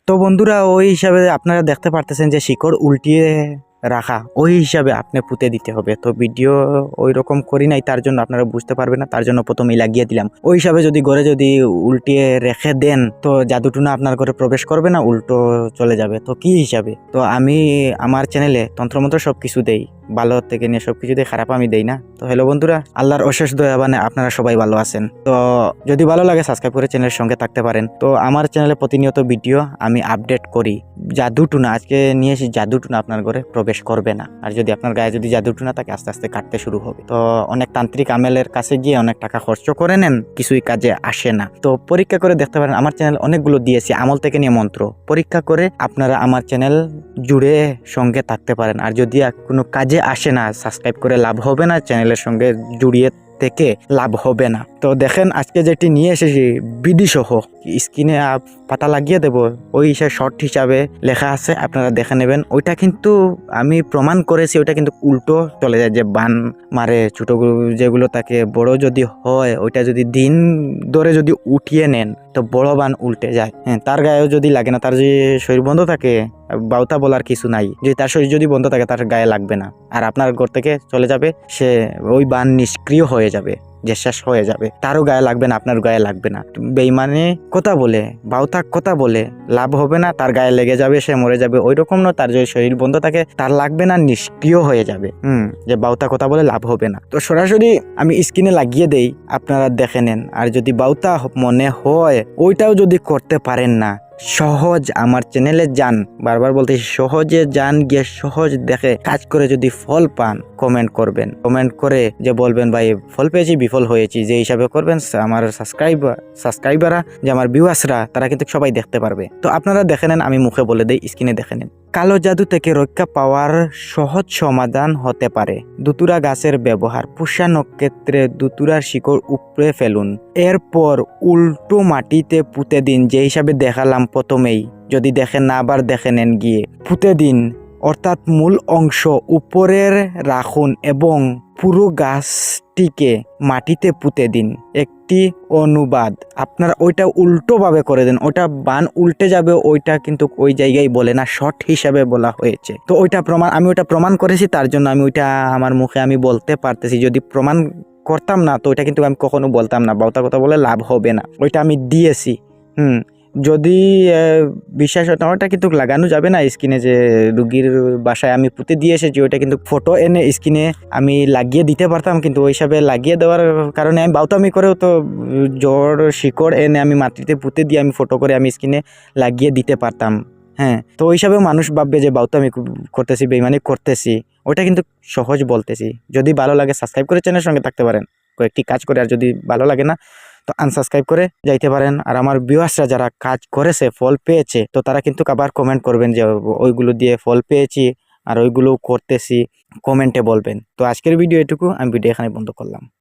তো বন্ধুরা ওই হিসাবে আপনারা দেখতে পারতেছেন যে শিকড় উল্টিয়ে রাখা, ওই হিসাবে আপনি পুঁতে দিতে হবে। তো ভিডিও ওই রকম করি নাই, তার জন্য আপনারা বুঝতে পারবেন না, তার জন্য প্রথমেই লাগিয়ে দিলাম। ওই হিসাবে যদি ঘরে যদি উল্টিয়ে রেখে দেন তো জাদুটুনা আপনার ঘরে প্রবেশ করবে না, উল্টো চলে যাবে। তো কি হিসাবে, তো আমি আমার চ্যানেলে তন্ত্রমন্ত্র সবকিছু দেই, ভালো থেকে নিয়ে সবকিছু দেই, খারাপ আমি দেই না। তো হ্যালো বন্ধুরা, আল্লাহর অশেষ দয়া মানে আপনারা সবাই ভালো আছেন। তো যদি ভালো লাগে সাবস্ক্রাইব করে চ্যানেলের সঙ্গে থাকতে পারেন। তো আমার চ্যানেলে প্রতিনিয়ত ভিডিও আমি আপডেট করি। জাদুটুনা আজকে নিয়ে এসে, জাদুটুনা আপনার ঘরে প্রবেশ করবে না। আর যদি আপনার গায়ে যদি জাদুটুনা থাকে আস্তে আস্তে কাটতে শুরু হবে। তো অনেক তান্ত্রিক আমেলের কাছে গিয়ে অনেক টাকা খরচ করে নেন, কিছুই কাজে আসে না। তো পরীক্ষা করে দেখতে পারেন, আমার চ্যানেল অনেকগুলো দিয়েছি আমল থেকে নিয়ে মন্ত্র, পরীক্ষা করে আপনারা আমার চ্যানেল জুড়ে সঙ্গে থাকতে পারেন। আর যদি কোনো কাজে আসে না, সাবস্ক্রাইব করে লাভ হবে না, চ্যানেলের সঙ্গে জুড়িয়ে থেকে লাভ হবে না। তো দেখেন আজকে যেটি নিয়ে এসেছি বিডি সহ, স্ক্রিনে পাতা লাগিয়ে দেব, ওই হিসাবে শর্ট হিসাবে লেখা আছে, আপনারা দেখে নেবেন। ওইটা কিন্তু আমি প্রমাণ করেছি, ওইটা কিন্তু উল্টো চলে যায়, যে বান মারে ছোট যেগুলো তাকে বড় যদি হয়, ওইটা যদি দিন ধরে যদি উঠিয়ে নেন তো বড় বান উল্টে যায়। হ্যাঁ, তার গায়েও যদি লাগে না, তার যদি শরীর বন্ধ থাকে, বাউতা বলার কিছু নাই, যদি তার শরীর যদি বন্ধ থাকে তার গায়ে লাগবে না, আর আপনার ঘর থেকে চলে যাবে, সে ওই বান নিষ্ক্রিয় হয়ে যাবে, যে শেষ হয়ে যাবে, তারও গায়ে লাগবে না, আপনার গায়ে লাগবে না। বেইমানে কথা বলে, বাউতা কথা বলে লাভ হবে না, তার গায়ে লেগে যাবে, সে মরে যাবে, ওই রকম না। তার যদি শরীর বন্ধ থাকে তার লাগবে না, নিষ্ক্রিয় হয়ে যাবে। যে বাউতা কথা বলে লাভ হবে না। তো সরাসরি আমি স্ক্রিনে লাগিয়ে দেই, আপনারা দেখে নেন। আর যদি বাউতা মনে হয়, ওইটাও যদি করতে পারেন না, সহজ আমার চ্যানেলে যান, বারবার বলতেছি সহজে যান, গিয়ে সহজ দেখে কাজ করে যদি ফল পান কমেন্ট করবেন, কমেন্ট করে যে বলবেন ভাই ফল পেয়েছি, বিফল হয়েছি, যে হিসাবে করবেন আমার সাবস্ক্রাইবাররা, যে আমার ভিউয়ার্সরা, তারা কিন্তু সবাই দেখতে পারবে। তো আপনারা দেখে নেন, আমি মুখে বলে দেই, স্ক্রিনে দেখে নেন। কালো জাদু থেকে রক্ষা পাওয়ার সহজ সমাধান হতে পারে দুতুরা গাছের ব্যবহার। পুষা নক্ষত্রে দুতুরার শিকড় উপড়ে ফেলুন, এরপর উল্টো মাটিতে পুঁতে দিন, যে হিসাবে দেখালাম প্রথমেই। যদি দেখেন না, আবার দেখে নেন গিয়ে, পুঁতে দিন, অর্থাৎ মূল অংশ উপরের রাখুন এবং পুরো গাছটিকে মাটিতে পুঁতে দিন। একটি অনুবাদ, আপনারা ওইটা উল্টোভাবে করে দেন, ওইটা বান উল্টে যাবে, ওইটা কিন্তু ওই জায়গায় বলে না, শর্ট হিসাবে বলা হয়েছে। তো ওইটা প্রমাণ, আমি ওইটা প্রমাণ করেছি, তার জন্য আমি ওইটা আমার মুখে আমি বলতে পারতেছি। যদি প্রমাণ করতাম না তো ওইটা কিন্তু আমি কখনো বলতাম না, বাউতা কথা বলে লাভ হবে না, ওইটা আমি দিয়েছি। যদি বিশ্বাস হতো, ওটা কিন্তু লাগানো যাবে না স্ক্রিনে, যে রুগীর বাসায় আমি পুঁতে দিয়ে এসেছি, ওইটা কিন্তু ফটো এনে স্ক্রিনে আমি লাগিয়ে দিতে পারতাম, কিন্তু ওই হিসাবে লাগিয়ে দেওয়ার কারণে আমি বাউতামি করেও তো জড় শিকড় এনে আমি মাটিতে পুঁতে দিয়ে আমি ফটো করে আমি স্ক্রিনে লাগিয়ে দিতে পারতাম। হ্যাঁ, তো ওই হিসাবেও মানুষ ভাববে যে বাউতামি করতেছি, বেইমানি করতেছি। ওইটা কিন্তু সহজ বলতেছি। যদি ভালো লাগে সাবস্ক্রাইব করে চ্যানেলের সঙ্গে থাকতে পারেন কয়েকটি কাজ করে, আর যদি ভালো লাগে না তো আনসাবস্ক্রাইব করে যাইতে পারেন। আর আমার ভিউয়ার্সরা যারা কাজ করেছে, ফল পেয়েছে, তো তারা কিন্তু আবার কমেন্ট করবেন যে ওইগুলো দিয়ে ফল পেয়েছি আর ওইগুলো করতেছি, কমেন্টে বলবেন। তো আজকের ভিডিও এটুকু, আমি ভিডিও এখানে বন্ধ করলাম।